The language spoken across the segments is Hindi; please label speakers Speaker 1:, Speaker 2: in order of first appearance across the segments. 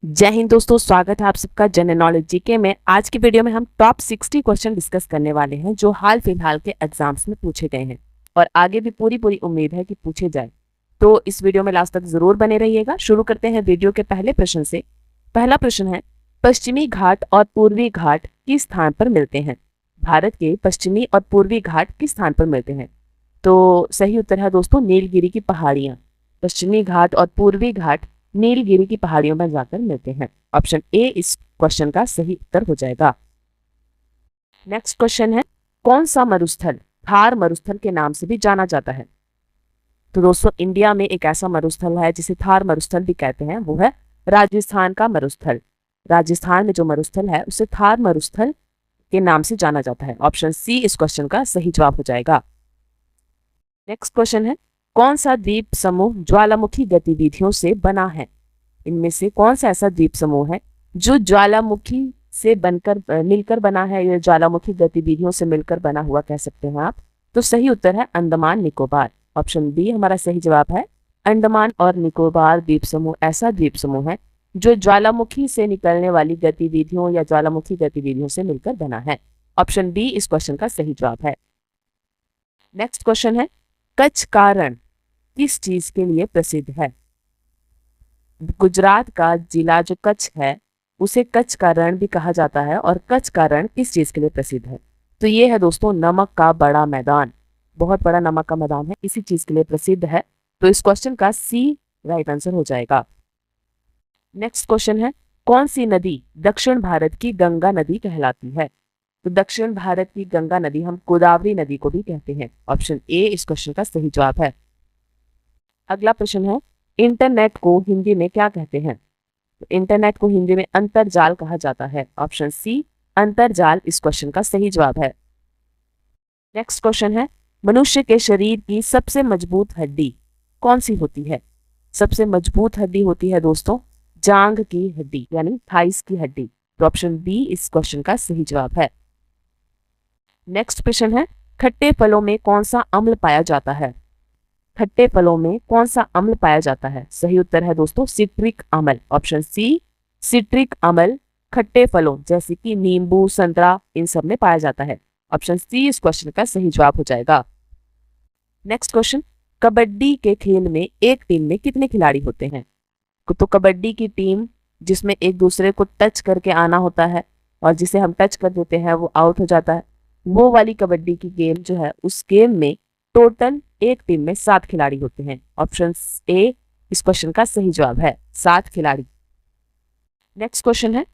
Speaker 1: जय हिंद दोस्तों, स्वागत है आप सबका जनरल नॉलेज जीके में। आज की वीडियो में हम टॉप 60 क्वेश्चन डिस्कस करने वाले हैं जो हाल फिलहाल के एग्जाम्स में पूछे गए हैं और आगे भी पूरी पूरी उम्मीद है कि पूछे जाए। तो इस वीडियो में लास्ट तक जरूर बने रहिएगा। शुरू करते हैं वीडियो के पहले प्रश्न से। पहला प्रश्न है, पश्चिमी घाट और पूर्वी घाट किस स्थान पर मिलते हैं? भारत के पश्चिमी और पूर्वी घाट किस स्थान पर मिलते हैं? तो सही उत्तर है दोस्तों नीलगिरी की पहाड़ियां। पश्चिमी घाट और पूर्वी घाट नीलगिरी की पहाड़ियों में जाकर मिलते हैं। ऑप्शन ए इस क्वेश्चन का सही उत्तर हो जाएगा। नेक्स्ट क्वेश्चन है, कौन सा मरुस्थल थार मरुस्थल के नाम से भी जाना जाता है? तो दोस्तों इंडिया में एक ऐसा मरुस्थल है जिसे थार मरुस्थल भी कहते हैं, वो है राजस्थान का मरुस्थल। राजस्थान में जो मरुस्थल है उसे थार मरुस्थल के नाम से जाना जाता है। ऑप्शन सी इस क्वेश्चन का सही जवाब हो जाएगा। नेक्स्ट क्वेश्चन है, कौन सा द्वीप समूह ज्वालामुखी गतिविधियों से बना है? इनमें से कौन सा ऐसा द्वीप समूह है जो ज्वालामुखी से बनकर मिलकर बना है, या ज्वालामुखी गतिविधियों से मिलकर बना हुआ कह सकते हैं आप? तो सही उत्तर है अंडमान निकोबार। ऑप्शन बी हमारा सही जवाब है। अंडमान और निकोबार द्वीप समूह ऐसा द्वीप समूह है जो ज्वालामुखी से निकलने वाली गतिविधियों या ज्वालामुखी गतिविधियों से मिलकर बना है। ऑप्शन बी इस क्वेश्चन का सही जवाब है। नेक्स्ट क्वेश्चन है, कच्छ का रण किस चीज के लिए प्रसिद्ध है? गुजरात का जिला जो कच्छ है उसे कच्छ का रण भी कहा जाता है, और कच्छ का रण किस चीज के लिए प्रसिद्ध है? तो ये है दोस्तों नमक का बड़ा मैदान। बहुत बड़ा नमक का मैदान है, इसी चीज के लिए प्रसिद्ध है। तो इस क्वेश्चन का सी राइट आंसर हो जाएगा। नेक्स्ट क्वेश्चन है, कौन सी नदी दक्षिण भारत की गंगा नदी कहलाती है? तो दक्षिण भारत की गंगा नदी हम गोदावरी नदी को भी कहते हैं। ऑप्शन ए इस क्वेश्चन का सही जवाब है। अगला प्रश्न है, इंटरनेट को हिंदी में क्या कहते हैं? तो इंटरनेट को हिंदी में अंतरजाल कहा जाता है। ऑप्शन सी अंतरजाल इस क्वेश्चन का सही जवाब है। नेक्स्ट क्वेश्चन है, मनुष्य के शरीर की सबसे मजबूत हड्डी कौन सी होती है? सबसे मजबूत हड्डी होती है दोस्तों जांघ की हड्डी, यानी थाइस की हड्डी। तो ऑप्शन बी इस क्वेश्चन का सही जवाब है। नेक्स्ट प्रश्न है, खट्टे फलों में कौन सा अम्ल पाया जाता है? खट्टे फलों में कौन सा अम्ल पाया जाता है? सही उत्तर है दोस्तों सिट्रिक अम्ल। ऑप्शन सी सिट्रिक अम्ल खट्टे फलों जैसे कि नींबू, संतरा, इन सब में पाया जाता है। ऑप्शन सी इस क्वेश्चन का सही जवाब हो जाएगा। नेक्स्ट क्वेश्चन, कबड्डी के खेल में एक टीम में कितने खिलाड़ी होते हैं? तो कबड्डी की टीम जिसमें एक दूसरे को टच करके आना होता है और जिसे हम टच कर देते हैं वो आउट हो जाता है, वो वाली कबड्डी की गेम जो है उस गेम में टोटल एक टीम में 7 खिलाड़ी होते हैं। ऑप्शन ए इस क्वेश्चन का सही जवाब है, 7 खिलाड़ी। नेक्स्ट क्वेश्चन है,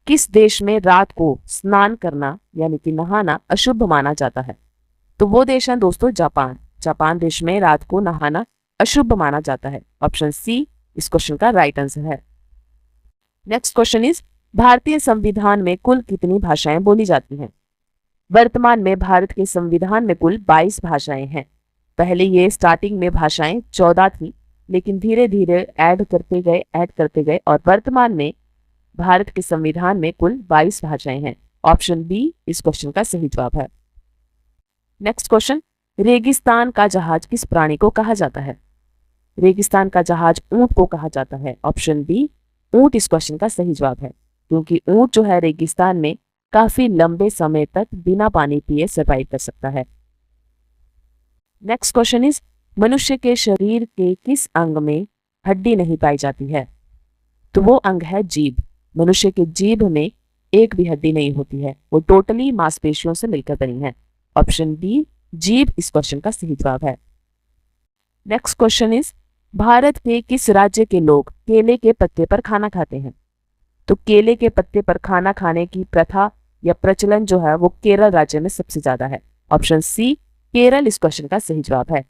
Speaker 1: किस देश में रात को स्नान करना यानी कि नहाना अशुभ माना जाता है? तो वो देश है दोस्तों जापान। जापान देश में रात को नहाना अशुभ माना जाता है। ऑप्शन सी इस क्वेश्चन का राइट आंसर है। नेक्स्ट क्वेश्चन इज, भारतीय संविधान में कुल कितनी भाषाएं बोली जाती हैं? वर्तमान में भारत के संविधान में कुल 22 भाषाएं हैं। पहले ये स्टार्टिंग में भाषाएं 14 थी, लेकिन धीरे धीरे ऐड करते गए और वर्तमान में भारत के संविधान में कुल 22 भाषाएं हैं। ऑप्शन बी इस क्वेश्चन का सही जवाब है। नेक्स्ट क्वेश्चन, रेगिस्तान का जहाज किस प्राणी को कहा जाता है? रेगिस्तान का जहाज ऊंट को कहा जाता है। ऑप्शन बी ऊंट इस क्वेश्चन का सही जवाब है, क्योंकि ऊंट जो है रेगिस्तान में काफी लंबे समय तक बिना पानी पिए सर्वाइव कर सकता है। नेक्स्ट क्वेश्चन इज, मनुष्य के शरीर के किस अंग में हड्डी नहीं पाई जाती है? तो वो अंग है जीभ। मनुष्य के जीभ में एक भी हड्डी नहीं होती है, वो टोटली मांसपेशियों से मिलकर बनी है। ऑप्शन बी जीभ इस क्वेश्चन का सही जवाब है। नेक्स्ट क्वेश्चन इज, भारत के किस राज्य के लोग केले के पत्ते पर खाना खाते हैं? तो केले के पत्ते पर खाना खाने की प्रथा या प्रचलन जो है वो केरल राज्य में सबसे ज्यादा है। ऑप्शन सी केरल इस क्वेश्चन का सही जवाब है।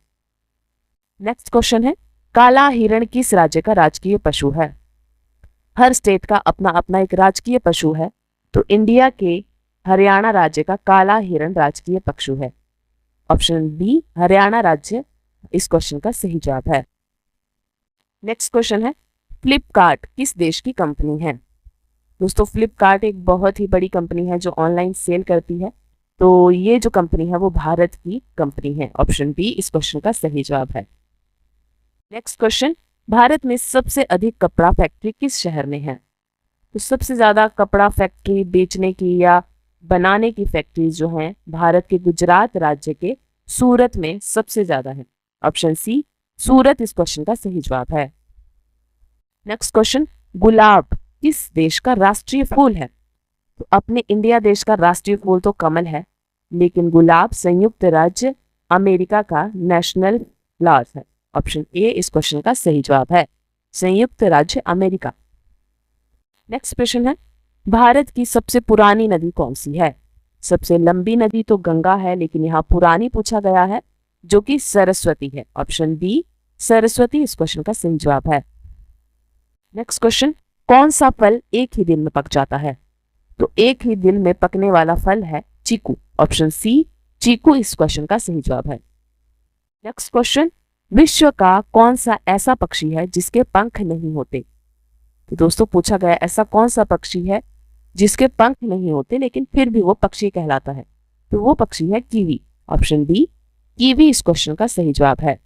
Speaker 1: नेक्स्ट क्वेश्चन है, काला हिरण किस राज्य का राजकीय पशु है? हर स्टेट का अपना अपना एक राजकीय पशु है, तो इंडिया के हरियाणा राज्य का काला हिरण राजकीय पशु है। ऑप्शन बी हरियाणा राज्य इस क्वेश्चन का सही जवाब है। नेक्स्ट क्वेश्चन है, फ्लिपकार्ट किस देश की कंपनी है? दोस्तों फ्लिपकार्ट एक बहुत ही बड़ी कंपनी है जो ऑनलाइन सेल करती है, तो ये जो कंपनी है वो भारत की कंपनी है। ऑप्शन बी इस क्वेश्चन का सही जवाब है। नेक्स्ट क्वेश्चन, भारत में सबसे अधिक कपड़ा फैक्ट्री किस शहर में है? तो सबसे ज्यादा कपड़ा फैक्ट्री बेचने की या बनाने की फैक्ट्रीज जो हैं भारत के गुजरात राज्य के सूरत में सबसे ज्यादा है। ऑप्शन सी सूरत इस क्वेश्चन का सही जवाब है। नेक्स्ट क्वेश्चन, गुलाब किस देश का राष्ट्रीय फूल है? तो अपने इंडिया देश का राष्ट्रीय फूल तो कमल है, लेकिन गुलाब संयुक्त राज्य अमेरिका का नेशनल फ्लावर है। ऑप्शन ए इस क्वेश्चन का सही जवाब है, संयुक्त राज्य अमेरिका। नेक्स्ट प्रश्न है, भारत की सबसे पुरानी नदी कौन सी है? सबसे लंबी नदी तो गंगा है, लेकिन यहाँ पुरानी पूछा गया है जो कि सरस्वती है। ऑप्शन बी सरस्वती इस क्वेश्चन का सही जवाब है। नेक्स्ट क्वेश्चन, कौन सा फल एक ही दिन में पक जाता है? तो एक ही दिन में पकने वाला फल है चीकू। ऑप्शन सी चीकू इस क्वेश्चन का सही जवाब है। नेक्स्ट क्वेश्चन, विश्व का कौन सा ऐसा पक्षी है जिसके पंख नहीं होते? तो दोस्तों पूछा गया ऐसा कौन सा पक्षी है जिसके पंख नहीं होते लेकिन फिर भी वो पक्षी कहलाता है? तो वो पक्षी है कीवी। ऑप्शन बी कीवी इस क्वेश्चन का सही जवाब है।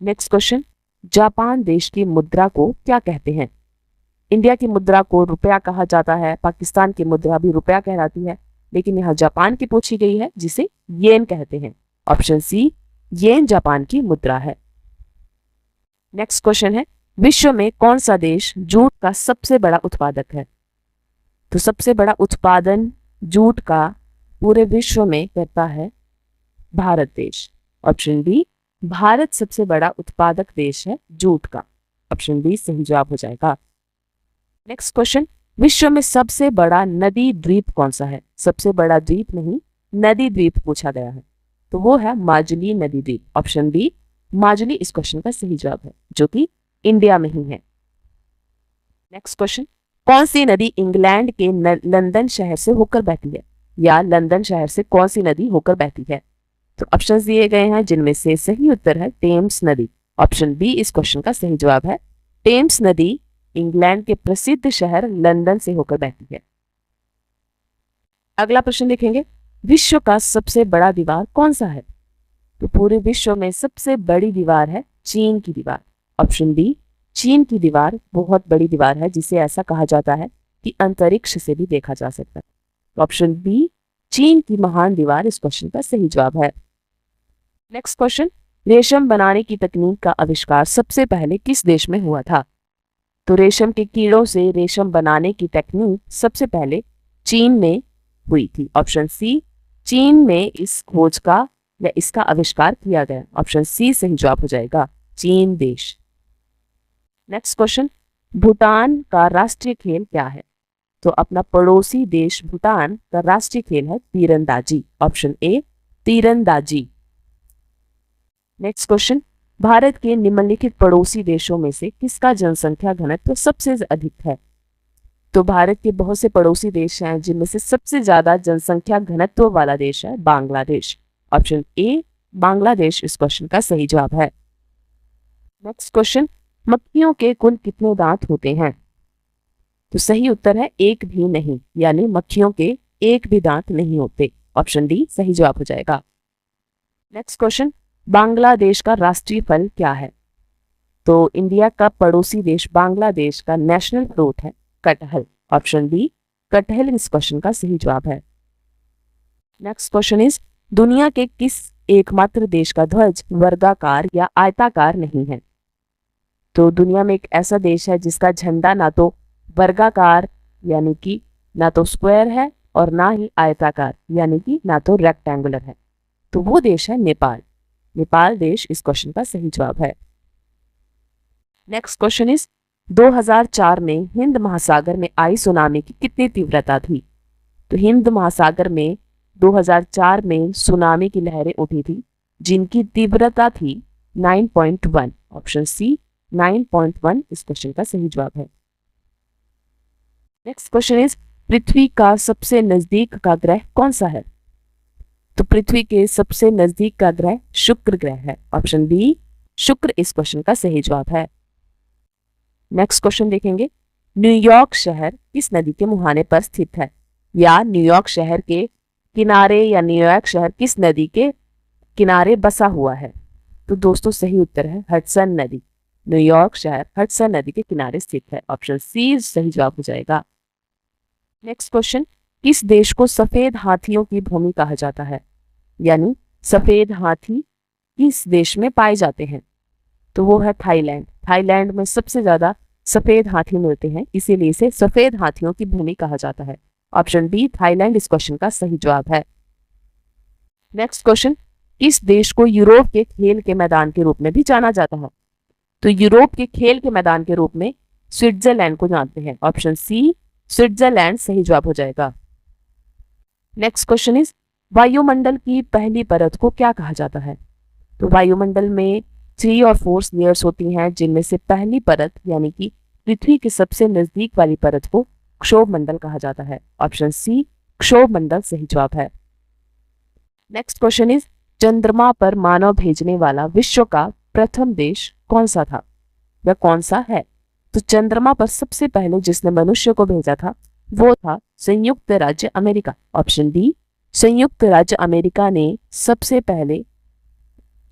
Speaker 1: नेक्स्ट क्वेश्चन, जापान देश की मुद्रा को क्या कहते हैं? इंडिया की मुद्रा को रुपया कहा जाता है, पाकिस्तान की मुद्रा भी रुपया कहलाती है, लेकिन यहाँ जापान की पूछी गई है जिसे येन कहते हैं। ऑप्शन सी येन जापान की मुद्रा है। नेक्स्ट क्वेश्चन है, विश्व में कौन सा देश जूट का सबसे बड़ा उत्पादक है? तो सबसे बड़ा उत्पादन जूट का पूरे विश्व में करता है भारत देश। ऑप्शन बी भारत सबसे बड़ा उत्पादक देश है जूट का। ऑप्शन बी सही जवाब हो जाएगा। नेक्स्ट क्वेश्चन, विश्व में सबसे बड़ा नदी द्वीप कौन सा है? सबसे बड़ा द्वीप नहीं, नदी द्वीप पूछा गया है, तो वो है माजुली नदी द्वीप। ऑप्शन बी माजुली इस क्वेश्चन का सही जवाब है, जो कि इंडिया में ही है। नेक्स्ट क्वेश्चन, कौन सी नदी इंग्लैंड के लंदन शहर से होकर बहती है? या लंदन शहर से कौन सी नदी होकर बहती है? तो ऑप्शंस दिए गए हैं जिनमें से सही उत्तर है टेम्स नदी। ऑप्शन बी इस क्वेश्चन का सही जवाब है, टेम्स नदी इंग्लैंड के प्रसिद्ध शहर लंदन से होकर बहती है। अगला प्रश्न देखेंगे, विश्व का सबसे बड़ा दीवार कौन सा है? तो पूरे विश्व में सबसे बड़ी दीवार है चीन की दीवार। ऑप्शन बी चीन की दीवार बहुत बड़ी दीवार है, जिसे ऐसा कहा जाता है कि अंतरिक्ष से भी देखा जा सकता है। ऑप्शन बी चीन की महान दीवार इस क्वेश्चन का सही जवाब है। नेक्स्ट क्वेश्चन, रेशम बनाने की तकनीक का आविष्कार सबसे पहले किस देश में हुआ था? तो रेशम के कीड़ों से रेशम बनाने की टेक्निक सबसे पहले चीन में हुई थी। ऑप्शन सी चीन में इस खोज का या इसका आविष्कार किया गया। ऑप्शन सी सही जवाब हो जाएगा, चीन देश। नेक्स्ट क्वेश्चन, भूटान का राष्ट्रीय खेल क्या है? तो अपना पड़ोसी देश भूटान का राष्ट्रीय खेल है तीरंदाजी। ऑप्शन ए तीरंदाजी। नेक्स्ट क्वेश्चन, भारत के निम्नलिखित पड़ोसी देशों में से किसका जनसंख्या घनत्व सबसे अधिक है? तो भारत के बहुत से पड़ोसी देश हैं, जिनमें से सबसे ज्यादा जनसंख्या घनत्व वाला देश है बांग्लादेश। ऑप्शन ए बांग्लादेश इस क्वेश्चन का सही जवाब है। नेक्स्ट क्वेश्चन, मक्खियों के कुल कितने दांत होते हैं? तो सही उत्तर है एक भी नहीं, यानी मक्खियों के एक भी दांत नहीं होते। ऑप्शन डी सही जवाब हो जाएगा। नेक्स्ट क्वेश्चन, बांग्लादेश का राष्ट्रीय फल क्या है? तो इंडिया का पड़ोसी देश बांग्लादेश का नेशनल फ्रूट है कटहल। ऑप्शन बी कटहल इस क्वेश्चन का सही जवाब है। नेक्स्ट क्वेश्चन इज, दुनिया के किस एकमात्र देश का ध्वज वर्गाकार या आयताकार नहीं है? तो दुनिया में एक ऐसा देश है जिसका झंडा ना तो वर्गाकार यानी कि ना तो स्क्वायर है और ना ही आयताकार यानी कि ना तो रेक्टेंगुलर है, तो वो देश है नेपाल। नेपाल देश इस क्वेश्चन का सही जवाब है। नेक्स्ट क्वेश्चन इज, 2004 में हिंद महासागर में आई सुनामी की कितनी तीव्रता थी? तो हिंद महासागर में 2004 में सुनामी की लहरें उठी थी जिनकी तीव्रता थी 9.1। ऑप्शन सी 9.1 इस क्वेश्चन का सही जवाब है। नेक्स्ट क्वेश्चन इज, पृथ्वी का सबसे नजदीक का ग्रह कौन सा है? तो पृथ्वी के सबसे नजदीक का ग्रह शुक्र ग्रह है। ऑप्शन बी शुक्र इस क्वेश्चन का सही जवाब है। नेक्स्ट क्वेश्चन देखेंगे, न्यूयॉर्क शहर किस नदी के मुहाने पर स्थित है? या न्यूयॉर्क शहर के किनारे या न्यूयॉर्क शहर किस नदी के किनारे बसा हुआ है? तो दोस्तों सही उत्तर है हडसन नदी। न्यूयॉर्क शहर हडसन नदी के किनारे स्थित है। ऑप्शन सी सही जवाब हो जाएगा। नेक्स्ट क्वेश्चन, किस देश को सफेद हाथियों की भूमि कहा जाता है? यानी सफेद हाथी किस देश में पाए जाते हैं? तो वो है थाईलैंड। थाईलैंड में सबसे ज्यादा सफेद हाथी मिलते हैं, इसीलिए इसे सफेद हाथियों की भूमि कहा जाता है। ऑप्शन डी थाईलैंड इस क्वेश्चन का सही जवाब है। नेक्स्ट क्वेश्चन, किस देश को यूरोप के खेल के मैदान के रूप में भी जाना जाता है? तो यूरोप के खेल के मैदान के रूप में स्विट्जरलैंड को जानते हैं। ऑप्शन सी स्विट्जरलैंड सही जवाब हो जाएगा। नेक्स्ट क्वेश्चन इज, वायुमंडल की पहली परत को क्या कहा जाता है? तो वायुमंडल में 3 और 4 लेयर्स होती हैं, जिनमें से पहली परत यानी कि पृथ्वी के सबसे नजदीक वाली परत को क्षोभ मंडल कहा जाता है। ऑप्शन सी क्षोभ मंडल सही जवाब है। नेक्स्ट क्वेश्चन इज, चंद्रमा पर मानव भेजने वाला विश्व का प्रथम देश कौन सा था या कौन सा है? तो चंद्रमा पर सबसे पहले जिसने मनुष्य को भेजा था वो था संयुक्त राज्य अमेरिका। ऑप्शन डी संयुक्त राज्य अमेरिका ने सबसे पहले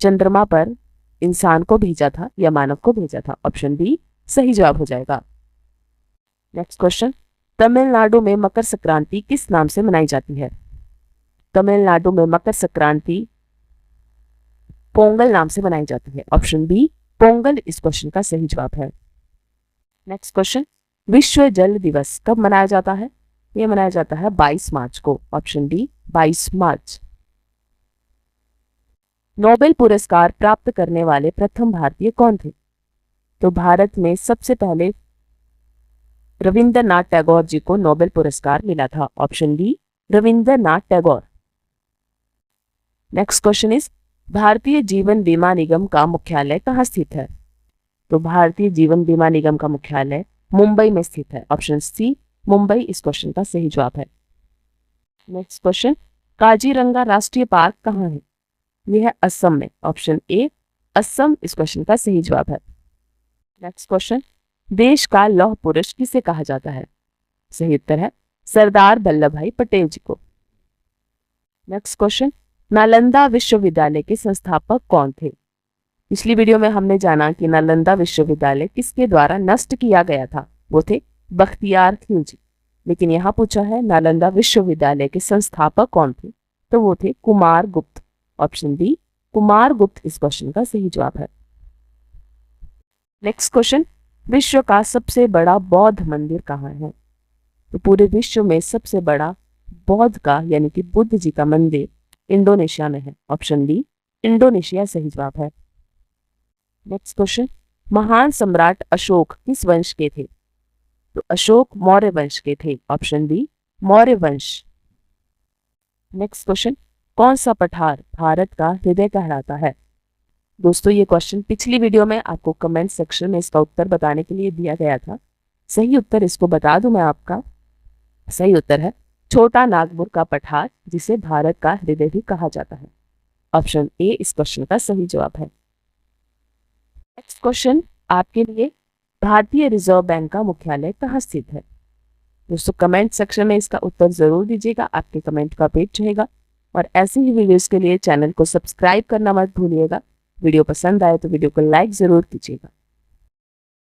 Speaker 1: चंद्रमा पर इंसान को भेजा था या मानव को भेजा था। ऑप्शन डी सही जवाब हो जाएगा। नेक्स्ट क्वेश्चन, तमिलनाडु में मकर संक्रांति किस नाम से मनाई जाती है? तमिलनाडु में मकर संक्रांति पोंगल नाम से मनाई जाती है। ऑप्शन बी पोंगल इस क्वेश्चन का सही जवाब है। नेक्स्ट क्वेश्चन, विश्व जल दिवस कब मनाया जाता है? यह मनाया जाता है 22 मार्च को। ऑप्शन डी 22 मार्च। नोबेल पुरस्कार प्राप्त करने वाले प्रथम भारतीय कौन थे? तो भारत में सबसे पहले रविंद्रनाथ टैगोर जी को नोबेल पुरस्कार मिला था। Option D Rabindranath Tagore. Next question is, Bharatiya Jeevan बीमा निगम का मुख्यालय कहाँ स्थित है? तो भारतीय जीवन बीमा निगम का मुख्यालय मुंबई में स्थित है। ऑप्शन सी मुंबई इस क्वेश्चन का सही जवाब है। नेक्स्ट क्वेश्चन, काजीरंगा राष्ट्रीय पार्क कहाँ है? यह है असम में। ऑप्शन ए असम इस क्वेश्चन का सही जवाब है। नेक्स्ट क्वेश्चन, देश का लौह पुरुष किसे कहा जाता है? सही उत्तर है सरदार वल्लभ भाई पटेल जी को। नेक्स्ट क्वेश्चन, नालंदा विश्वविद्यालय के संस्थापक कौन थे? पिछली वीडियो में हमने जाना कि नालंदा विश्वविद्यालय किसके द्वारा नष्ट किया गया था, वो थे बख्तियार खिलजी। लेकिन यहाँ पूछा है नालंदा विश्वविद्यालय के संस्थापक कौन थे, तो वो थे कुमार गुप्त। ऑप्शन डी कुमार गुप्त इस क्वेश्चन का सही जवाब है। नेक्स्ट क्वेश्चन, विश्व का सबसे बड़ा बौद्ध मंदिर कहाँ है? तो पूरे विश्व में सबसे बड़ा बौद्ध का यानी कि बुद्ध जी का मंदिर इंडोनेशिया में है। ऑप्शन डी इंडोनेशिया सही जवाब है। नेक्स्ट क्वेश्चन, महान सम्राट अशोक किस वंश के थे? तो अशोक मौर्य वंश के थे। ऑप्शन डी मौर्य वंश। नेक्स्ट क्वेश्चन, कौन सा पठार भारत का हृदय कहलाता है? दोस्तों ये क्वेश्चन पिछली वीडियो में आपको कमेंट सेक्शन में इसका उत्तर बताने के लिए दिया गया था। सही उत्तर इसको बता दूं मैं आपका, सही उत्तर है छोटा नागपुर का पठार, जिसे भारत का हृदय भी कहा जाता है। ऑप्शन ए इस क्वेश्चन का सही जवाब है। नेक्स्ट क्वेश्चन आपके लिए, भारतीय रिजर्व बैंक का मुख्यालय कहाँ स्थित है? दोस्तों कमेंट सेक्शन में इसका उत्तर जरूर दीजिएगा, आपके कमेंट का वेट रहेगा। और ऐसे ही वीडियोस के लिए चैनल को सब्सक्राइब करना मत भूलिएगा। वीडियो पसंद आए तो वीडियो को लाइक जरूर कीजिएगा।